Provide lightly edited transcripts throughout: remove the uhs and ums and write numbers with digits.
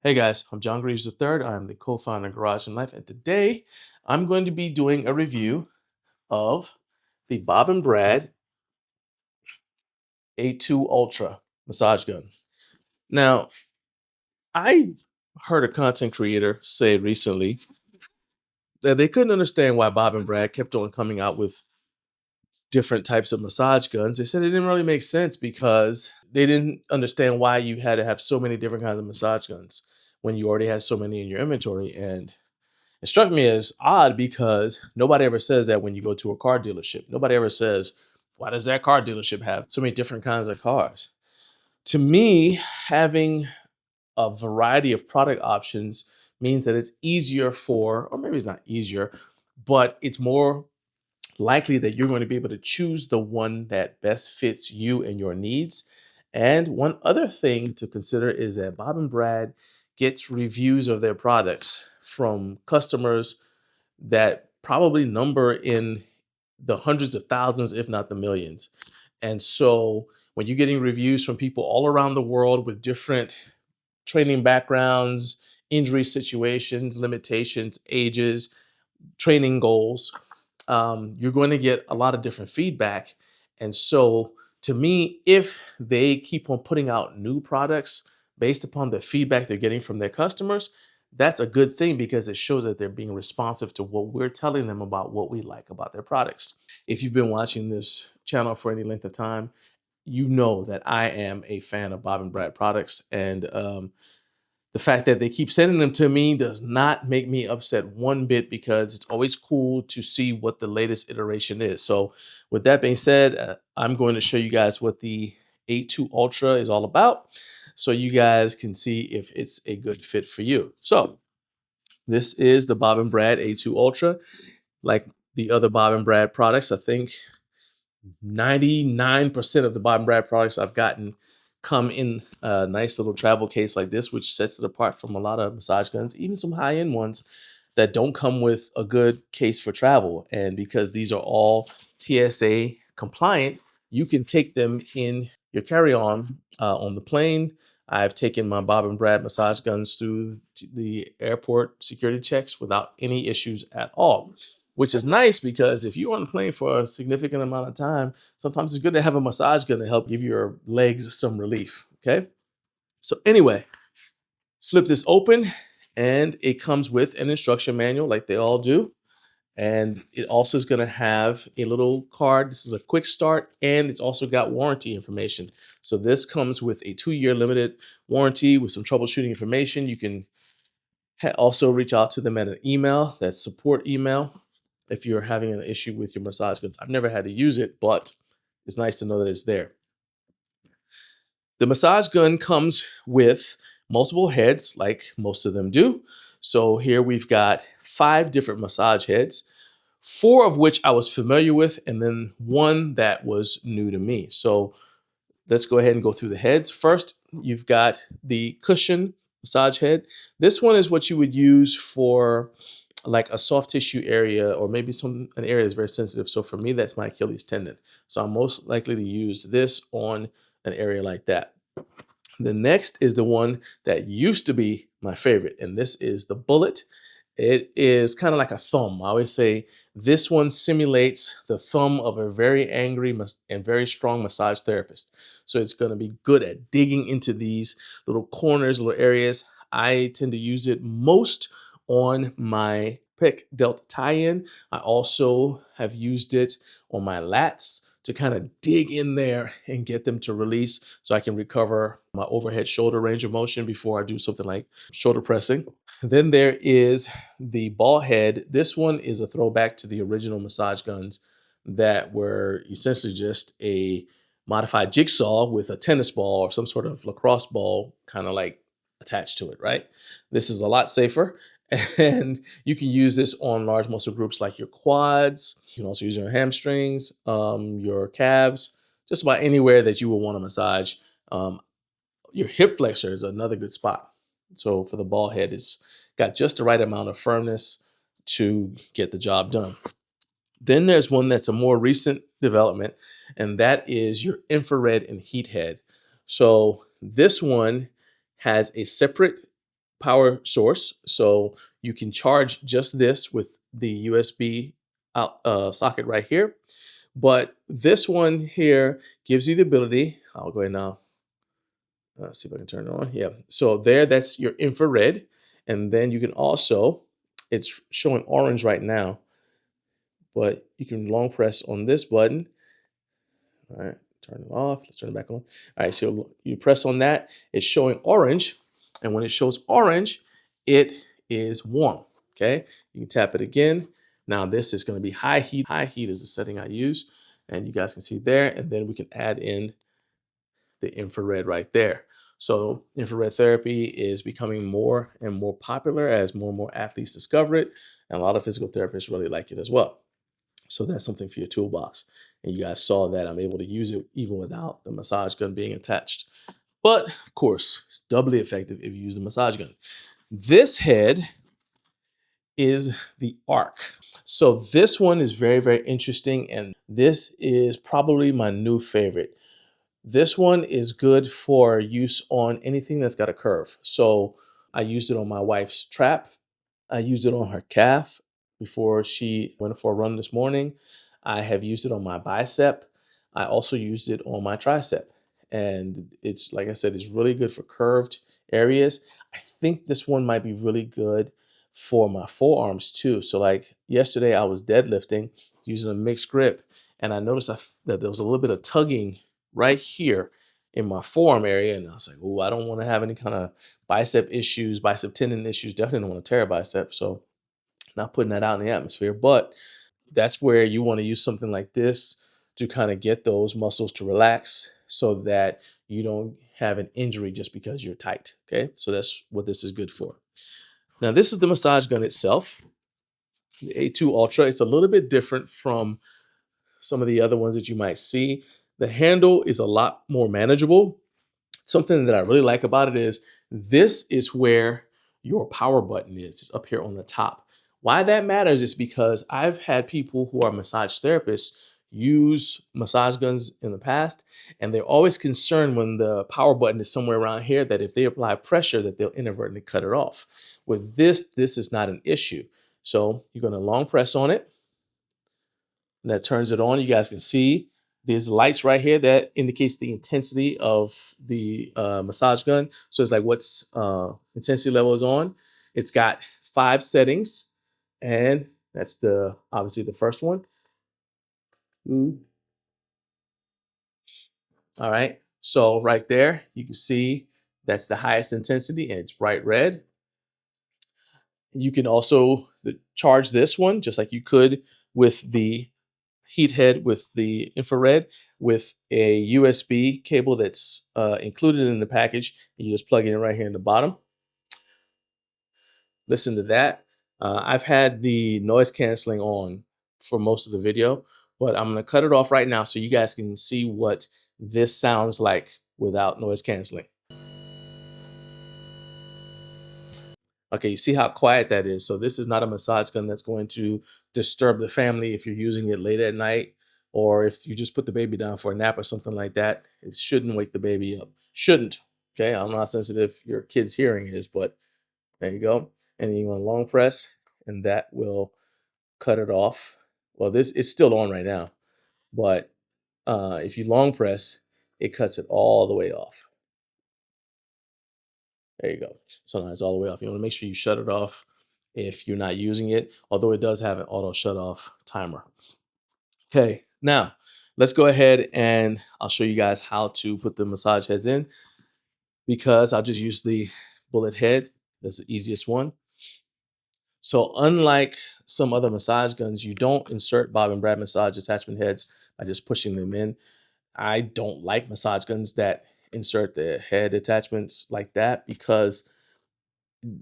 Hey guys, I'm John Greaves III. I'm the co-founder of Garage and Life, and today I'm going to be doing a review of the Bob and Brad A2 Ultra massage gun. Now, I heard a content creator say recently that they couldn't understand why Bob and Brad kept on coming out with different types of massage guns. They said it didn't really make sense because they didn't understand why you had to have so many different kinds of massage guns when you already had so many in your inventory. And it struck me as odd because nobody ever says that when you go to a car dealership. Nobody ever says, why does that car dealership have so many different kinds of cars? To me, having a variety of product options means that it's easier for, or maybe it's not easier, but it's more likely that you're going to be able to choose the one that best fits you and your needs. And one other thing to consider is that Bob and Brad gets reviews of their products from customers that probably number in the hundreds of thousands, if not the millions. And so when you're getting reviews from people all around the world with different training backgrounds, injury situations, limitations, ages, training goals, you're going to get a lot of different feedback. And so, to me, if they keep on putting out new products based upon the feedback they're getting from their customers, that's a good thing because it shows that they're being responsive to what we're telling them about what we like about their products. If you've been watching this channel for any length of time, you know that I am a fan of Bob and Brad products. And the fact that they keep sending them to me does not make me upset one bit because it's always cool to see what the latest iteration is. So, with that being said, I'm going to show you guys what the A2 Ultra is all about so you guys can see if it's a good fit for you. So, this is the Bob and Brad A2 Ultra. Like the other Bob and Brad products, I think 99% of the Bob and Brad products I've gotten come in a nice little travel case like this, which sets it apart from a lot of massage guns, even some high end ones that don't come with a good case for travel. And because these are all TSA compliant, you can take them in your carry on the plane. I've taken my Bob and Brad massage guns through the airport security checks without any issues at all, which is nice because if you're on a plane for a significant amount of time, sometimes it's good to have a massage gun to help give your legs some relief. Okay. So, anyway, flip this open and it comes with an instruction manual like they all do. And it also is going to have a little card. This is a quick start and it's also got warranty information. So, this comes with a 2-year limited warranty with some troubleshooting information. You can also reach out to them at an email, that's support email, if you're having an issue with your massage guns. I've never had to use it, but it's nice to know that it's there. The massage gun comes with multiple heads, like most of them do. So here we've got 5 different massage heads, 4 of which I was familiar with, and then 1 that was new to me. So let's go ahead and go through the heads. First, you've got the cushion massage head. This one is what you would use for like a soft tissue area or maybe an area that's very sensitive. So for me, that's my Achilles tendon. So I'm most likely to use this on an area like that. The next is the one that used to be my favorite, and this is the bullet. It is kind of like a thumb. I always say this one simulates the thumb of a very angry and very strong massage therapist. So it's going to be good at digging into these little corners, little areas. I tend to use it most on my pec delta tie-in. I also have used it on my lats to kind of dig in there and get them to release so I can recover my overhead shoulder range of motion before I do something like shoulder pressing. Then there is the ball head. This one is a throwback to the original massage guns that were essentially just a modified jigsaw with a tennis ball or some sort of lacrosse ball kind of like attached to it, right? This is a lot safer. And you can use this on large muscle groups like your quads. You can also use your hamstrings, your calves, just about anywhere that you will want to massage. Um, your hip flexor is another good spot. So for the ball head, it's got just the right amount of firmness to get the job done. Then there's one that's a more recent development, and that is your infrared and heat head. So this one has a separate power source, so you can charge just this with the USB out socket right here. But this one here gives you the ability. I'll go ahead now. Let's see if I can turn it on. Yeah. So there, that's your infrared, and then you can also. It's showing orange right now, but you can long press on this button. All right, turn it off. Let's turn it back on. All right, so you press on that, it's showing orange. And when it shows orange, it is warm. Okay, you can tap it again. Now this is going to be high heat. High heat is the setting I use. And you guys can see there. And then we can add in the infrared right there. So infrared therapy is becoming more and more popular as more and more athletes discover it. And a lot of physical therapists really like it as well. So that's something for your toolbox. And you guys saw that I'm able to use it even without the massage gun being attached. But of course, it's doubly effective if you use the massage gun. This head is the arc. So this one is very, very interesting. And this is probably my new favorite. This one is good for use on anything that's got a curve. So I used it on my wife's trap. I used it on her calf before she went for a run this morning. I have used it on my bicep. I also used it on my tricep. And it's, like I said, it's really good for curved areas. I think this one might be really good for my forearms too. So like yesterday I was deadlifting using a mixed grip, and I noticed that there was a little bit of tugging right here in my forearm area. And I was like, oh, I don't want to have any kind of bicep issues, bicep tendon issues. Definitely don't want to tear a bicep. So not putting that out in the atmosphere. But that's where you want to use something like this to kind of get those muscles to relax so that you don't have an injury just because you're tight. Okay. So that's what this is good for. Now, this is the massage gun itself, the A2 Ultra. It's a little bit different from some of the other ones that you might see. The handle is a lot more manageable. Something that I really like about it is this is where your power button is. It's up here on the top. Why that matters is because I've had people who are massage therapists use massage guns in the past, and they're always concerned when the power button is somewhere around here that if they apply pressure that they'll inadvertently cut it off. With this is not an issue. So you're going to long press on it, and that turns it on. You guys can see there's lights right here that indicates the intensity of the massage gun. So it's like what's intensity level is on. It's got 5 settings, and that's obviously the first one. All right. So right there, you can see that's the highest intensity, and it's bright red. You can also charge this one just like you could with the heat head with the infrared with a USB cable that's included in the package. You just plug it in right here in the bottom. Listen to that. I've had the noise canceling on for most of the video, but I'm going to cut it off right now so you guys can see what this sounds like without noise canceling. Okay, you see how quiet that is. So this is not a massage gun that's going to disturb the family if you're using it late at night, or if you just put the baby down for a nap or something like that. It shouldn't wake the baby up. Shouldn't. Okay, I don't know how sensitive your kid's hearing is, but there you go. And then you want to long press, and that will cut it off. Well, this it's still on right now, but if you long press, it cuts it all the way off. There you go. So now it's all the way off. You want to make sure you shut it off if you're not using it, although it does have an auto shut off timer. Okay, now let's go ahead and I'll show you guys how to put the massage heads in, because I'll just use the bullet head. That's the easiest one. So unlike some other massage guns, you don't insert Bob and Brad massage attachment heads by just pushing them in. I don't like massage guns that insert the head attachments like that because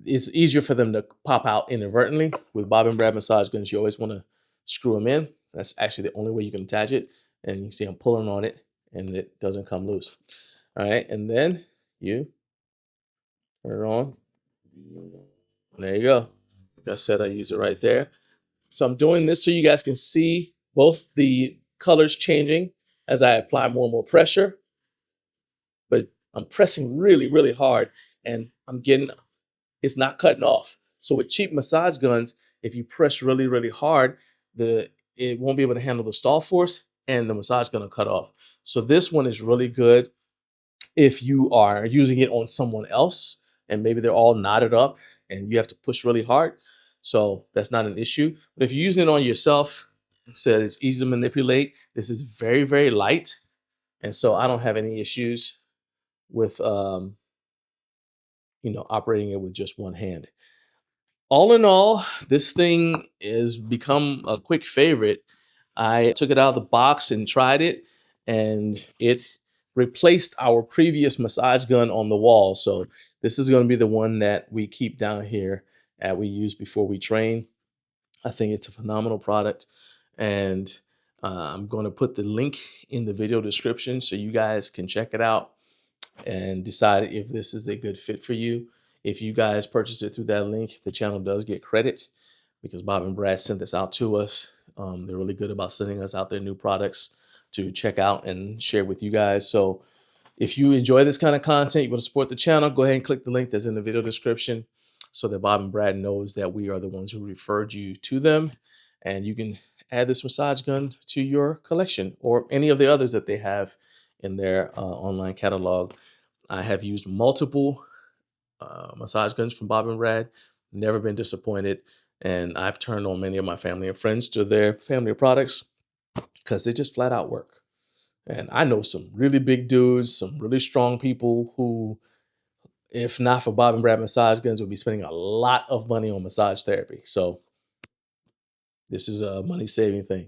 it's easier for them to pop out inadvertently. With Bob and Brad massage guns, you always want to screw them in. That's actually the only way you can attach it. And you can see I'm pulling on it and it doesn't come loose. All right, and then you turn it on. There you go. Like I said, I use it right there. So I'm doing this so you guys can see both the colors changing as I apply more and more pressure. But I'm pressing really, really hard, and I'm getting it's not cutting off. So with cheap massage guns, if you press really, really hard, it won't be able to handle the stall force and the massage gun will cut off. So this one is really good if you are using it on someone else and maybe they're all knotted up and you have to push really hard. So that's not an issue. But if you're using it on yourself, said it's easy to manipulate. This is very, very light. And so I don't have any issues with operating it with just one hand. All in all, this thing has become a quick favorite. I took it out of the box and tried it, and it replaced our previous massage gun on the wall. So this is going to be the one that we keep down here that we use before we train. I think it's a phenomenal product, and I'm going to put the link in the video description so you guys can check it out and decide if this is a good fit for you. If you guys purchase it through that link, the channel does get credit because Bob and Brad sent this out to us. They're really good about sending us out their new products to check out and share with you guys. So if you enjoy this kind of content, you want to support the channel, go ahead and click the link that's in the video description so that Bob and Brad knows that we are the ones who referred you to them. And you can add this massage gun to your collection or any of the others that they have in their online catalog. I have used multiple massage guns from Bob and Brad, never been disappointed. And I've turned on many of my family and friends to their family of products because they just flat out work. And I know some really big dudes, some really strong people who, if not for Bob and Brad massage guns, would be spending a lot of money on massage therapy. So this is a money saving thing.